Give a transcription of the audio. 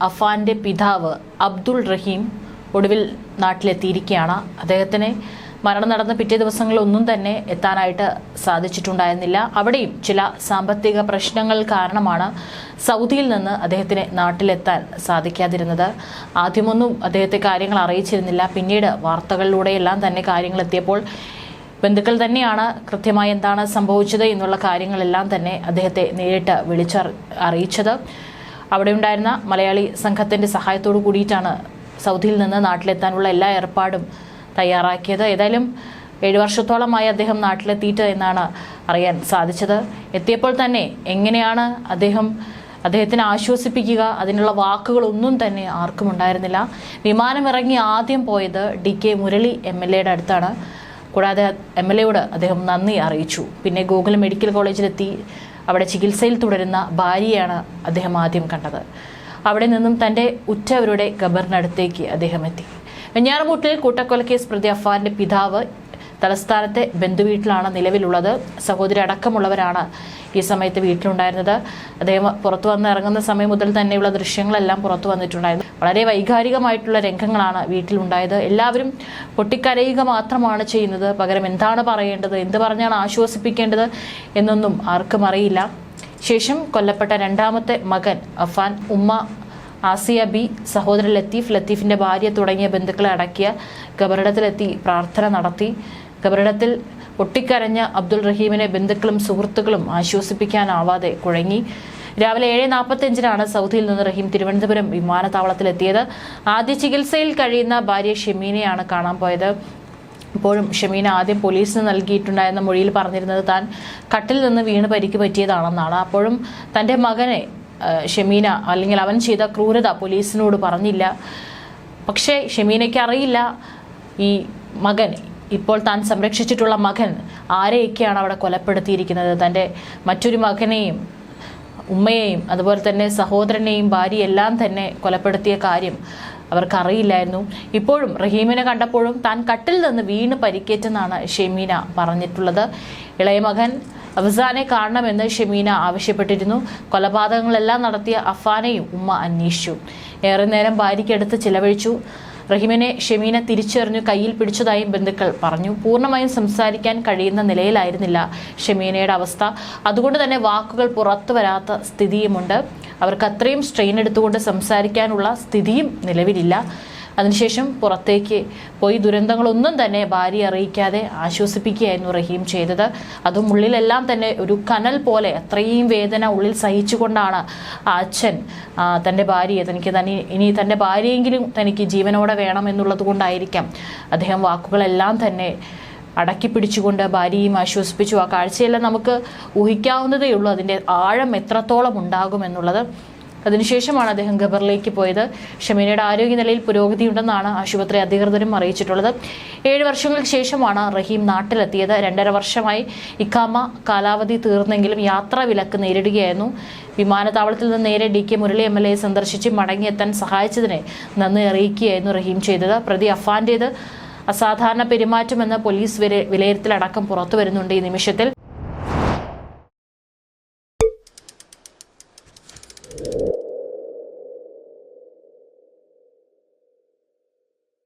അഫാന്റെ പിതാവ് അബ്ദുൾ റഹീം ഒടുവിൽ നാട്ടിലെത്തിയിരിക്കുകയാണ്. അദ്ദേഹത്തിന് മരണം നടന്ന പിറ്റേ ദിവസങ്ങളിലൊന്നും തന്നെ എത്താനായിട്ട് സാധിച്ചിട്ടുണ്ടായിരുന്നില്ല. അവിടെയും ചില സാമ്പത്തിക പ്രശ്നങ്ങൾ കാരണമാണ് സൗദിയിൽ നിന്ന് അദ്ദേഹത്തിന് നാട്ടിലെത്താൻ സാധിക്കാതിരുന്നത്. ആദ്യമൊന്നും അദ്ദേഹത്തെ കാര്യങ്ങൾ അറിയിച്ചിരുന്നില്ല. പിന്നീട് വാർത്തകളിലൂടെയെല്ലാം തന്നെ കാര്യങ്ങൾ എത്തിയപ്പോൾ ബന്ധുക്കൾ തന്നെയാണ് കൃത്യമായി എന്താണ് സംഭവിച്ചത് എന്നുള്ള കാര്യങ്ങളെല്ലാം തന്നെ അദ്ദേഹത്തെ നേരിട്ട് അറിയിച്ചത്. അവിടെ ഉണ്ടായിരുന്ന മലയാളി സംഘത്തിന്റെ സഹായത്തോടു കൂടിയിട്ടാണ് സൗദിയിൽ നിന്ന് നാട്ടിലെത്താനുള്ള എല്ലാ ഏർപ്പാടും തയ്യാറാക്കിയത്. ഏതായാലും 7 വർഷത്തോളമായി അദ്ദേഹം നാട്ടിലെത്തിയിട്ട് എന്നാണ് അറിയാൻ സാധിച്ചത്. എത്തിയപ്പോൾ തന്നെ എങ്ങനെയാണ് അദ്ദേഹത്തിനെ ആശ്വസിപ്പിക്കുക, അതിനുള്ള വാക്കുകളൊന്നും തന്നെ ആർക്കും ഉണ്ടായിരുന്നില്ല. വിമാനമിറങ്ങി ആദ്യം പോയത് DK മുരളി MLA യുടെ അടുത്താണ്. കൂടാതെ MLA അദ്ദേഹം നന്ദി അറിയിച്ചു. പിന്നെ ഗോകുലം മെഡിക്കൽ കോളേജിലെത്തി അവിടെ ചികിത്സയിൽ തുടരുന്ന ഭാര്യയാണ് അദ്ദേഹം ആദ്യം കണ്ടത്. അവിടെ നിന്നും തൻ്റെ ഉറ്റവരുടെ ഖബറിനടുത്തേക്ക് അദ്ദേഹം എത്തി. വെഞ്ഞാറമൂട്ടിൽ കൂട്ടക്കൊലക്കേസ് പ്രതി അഫാന്റെ പിതാവ് തലസ്ഥാനത്തെ ബന്ധുവീട്ടിലാണ് നിലവിലുള്ളത്. സഹോദരി അടക്കമുള്ളവരാണ് ഈ സമയത്ത് വീട്ടിലുണ്ടായിരുന്നത്. അദ്ദേഹം പുറത്തു വന്ന് ഇറങ്ങുന്ന സമയം മുതൽ തന്നെയുള്ള ദൃശ്യങ്ങളെല്ലാം പുറത്തു വന്നിട്ടുണ്ടായിരുന്നു. വളരെ വൈകാരികമായിട്ടുള്ള രംഗങ്ങളാണ് വീട്ടിലുണ്ടായത്. എല്ലാവരും പൊട്ടിക്കരയുക മാത്രമാണ് ചെയ്യുന്നത്. പകരം എന്താണ് പറയേണ്ടത്, എന്ത് പറഞ്ഞാണ് ആശ്വസിപ്പിക്കേണ്ടത് എന്നൊന്നും ആർക്കും അറിയില്ല. ശേഷം കൊല്ലപ്പെട്ട രണ്ടാമത്തെ മകൻ അഫാൻ, ഉമ്മ ആസിയ ബി, സഹോദരൻ ലത്തീഫിന്റെ ഭാര്യ തുടങ്ങിയ ബന്ധുക്കളെ അടക്കിയ ഖബറിടത്തിലെത്തി പ്രാർത്ഥന നടത്തി. ഖബറിടത്തിൽ പൊട്ടിക്കരഞ്ഞ അബ്ദുൾ റഹീമിനെ ബന്ധുക്കളും സുഹൃത്തുക്കളും ആശ്വസിപ്പിക്കാനാവാതെ കുഴങ്ങി. രാവിലെ 7:45 സൗദിയിൽ നിന്ന് റഹീം തിരുവനന്തപുരം വിമാനത്താവളത്തിലെത്തിയത്. ആദ്യ ചികിത്സയിൽ കഴിയുന്ന ഭാര്യ ഷെമീനയാണ് കാണാൻ പോയത്. ഇപ്പോഴും ഷെമീന ആദ്യം പോലീസിന് നൽകിയിട്ടുണ്ടായിരുന്ന മൊഴിയിൽ പറഞ്ഞിരുന്നത് താൻ കട്ടിൽ നിന്ന് വീണ് പരിക്ക് പറ്റിയതാണെന്നാണ്. അപ്പോഴും തൻ്റെ മകനെ ഷെമീന അല്ലെങ്കിൽ അവൻ ചെയ്ത ക്രൂരത പോലീസിനോട് പറഞ്ഞില്ല. പക്ഷേ ഷെമീനയ്ക്ക് അറിയില്ല ഈ മകൻ, ഇപ്പോൾ താൻ സംരക്ഷിച്ചിട്ടുള്ള മകൻ ആരെയൊക്കെയാണ് അവിടെ കൊലപ്പെടുത്തിയിരിക്കുന്നത്. തൻ്റെ മറ്റൊരു മകനെയും ഉമ്മയെയും അതുപോലെ തന്നെ സഹോദരനെയും ഭാര്യയെല്ലാം തന്നെ കൊലപ്പെടുത്തിയ കാര്യം അവർക്കറിയില്ലായിരുന്നു. ഇപ്പോഴും റഹീമിനെ കണ്ടപ്പോഴും താൻ കട്ടിൽ നിന്ന് വീണ് പരിക്കേറ്റെന്നാണ് ഷെമീന പറഞ്ഞിട്ടുള്ളത്. ഇളയ മകൻ അഫ്സാനെ കാണണമെന്ന് ഷെമീന ആവശ്യപ്പെട്ടിരുന്നു. കൊലപാതകങ്ങളെല്ലാം നടത്തിയ അഫാനെയും ഉമ്മ അന്വേഷിച്ചു. ഏറെ നേരം ഭാര്യയ്ക്കടുത്ത് ചിലവഴിച്ചു. റഹീമിനെ ഷെമീന തിരിച്ചറിഞ്ഞു കയ്യിൽ പിടിച്ചതായും ബന്ധുക്കൾ പറഞ്ഞു. പൂർണ്ണമായും സംസാരിക്കാൻ കഴിയുന്ന നിലയിലായിരുന്നില്ല ഷെമീനയുടെ അവസ്ഥ. അതുകൊണ്ട് തന്നെ വാക്കുകൾ പുറത്തു വരാത്ത സ്ഥിതിയുമുണ്ട്. അവർക്ക് അത്രയും സ്ട്രെയിൻ എടുത്തുകൊണ്ട് സംസാരിക്കാനുള്ള സ്ഥിതിയും നിലവിലില്ല. അതിനുശേഷം പുറത്തേക്ക് പോയി ദുരന്തങ്ങളൊന്നും തന്നെ ഭാര്യയെ അറിയിക്കാതെ ആശ്വസിപ്പിക്കുകയായിരുന്നു റഹീം ചെയ്തത്. അതും ഉള്ളിലെല്ലാം തന്നെ ഒരു കനൽ പോലെ അത്രയും വേദന ഉള്ളിൽ സഹിച്ചുകൊണ്ടാണ് ആ അച്ഛൻ തൻ്റെ ഭാര്യയെ ഇനി തൻ്റെ ഭാര്യയെങ്കിലും തനിക്ക് ജീവനോടെ വേണം എന്നുള്ളത് കൊണ്ടായിരിക്കാം അദ്ദേഹം വാക്കുകളെല്ലാം തന്നെ അടക്കി പിടിച്ചുകൊണ്ട് ഭാര്യയും ആശ്വസിപ്പിച്ചു. ആ കാഴ്ചയെല്ലാം നമുക്ക് ഊഹിക്കാവുന്നതേ ഉള്ളൂ അതിൻ്റെ ആഴം എത്രത്തോളം ഉണ്ടാകുമെന്നുള്ളത്. അതിനുശേഷമാണ് അദ്ദേഹം ഖബറിലേക്ക് പോയത്. ഷമീനയുടെ ആരോഗ്യനിലയിൽ പുരോഗതിയുണ്ടെന്നാണ് ആശുപത്രി അധികൃതരും അറിയിച്ചിട്ടുള്ളത്. 7 വർഷങ്ങൾക്ക് ശേഷമാണ് റഹീം നാട്ടിലെത്തിയത്. 2.5 വർഷമായി ഇഖാമ കാലാവധി തീർന്നെങ്കിലും യാത്രാ വിലക്ക് നേരിടുകയായിരുന്നു. വിമാനത്താവളത്തിൽ നിന്ന് നേരെ DK മുരളി MLA സന്ദർശിച്ച് മടങ്ങിയെത്താൻ സഹായിച്ചതിനെ നന്ദി അറിയിക്കുകയായിരുന്നു റഹീം ചെയ്തത്. പ്രതി അഫാന്റേത് അസാധാരണ പെരുമാറ്റമെന്ന് പോലീസ് വിലയിരുത്തലടക്കം പുറത്തു വരുന്നുണ്ട് ഈ നിമിഷത്തിൽ.